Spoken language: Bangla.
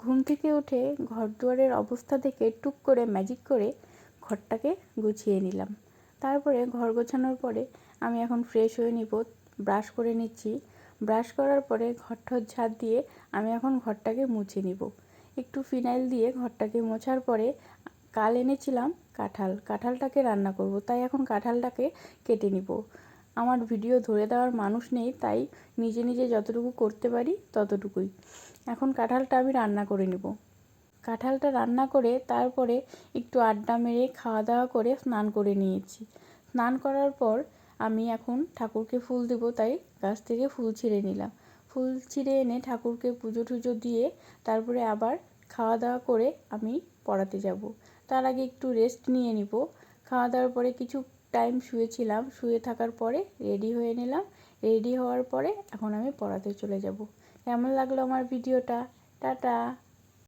ঘুম থেকে উঠে ঘর দুয়ারের অবস্থা দেখে টুক করে ম্যাজিক করে ঘরটাকে গুছিয়ে নিলাম। তারপরে ঘর গোছানোর পরে আমি এখন ফ্রেশ হয়ে নিব, ব্রাশ করে নিচ্ছি। ব্রাশ করার পরে ঘর ঝাড় দিয়ে আমি এখন ঘরটাকে মুছে নিব। একটু ফিনাইল দিয়ে ঘরটাকে মোছার পরে কাল এনেছিলাম কাঁঠালটাকে রান্না করব, তাই এখন কাঁঠালটাকে কেটে নিব। আমার ভিডিও ধরে দেওয়ার মানুষ নেই, তাই নিজে নিজে যতটুকু করতে পারি ততটুকুই। এখন কাঁঠালটা আমি রান্না করে নেব। কাঁঠালটা রান্না করে তারপরে একটু আড্ডা মেরে খাওয়া দাওয়া করে স্নান করে নিয়েছি। স্নান করার পর আমি এখন ঠাকুরকে ফুল দেব, তাই গাছ থেকে ফুল ছিঁড়ে নিলাম। ফুল ছিঁড়ে এনে ঠাকুরকে পুজো টুজো দিয়ে তারপরে আবার খাওয়া দাওয়া করে আমি পড়াতে যাব। তার আগে একটু রেস্ট নিয়ে নিব। খাওয়া দাওয়ার পরে কিছু টাইম শুয়েছিলাম, শুয়ে থাকার পরে রেডি হয়ে নিলাম। রেডি হওয়ার পরে এখন আমি পড়াতে চলে যাব। কেমন লাগলো আমার ভিডিওটা? টাটা।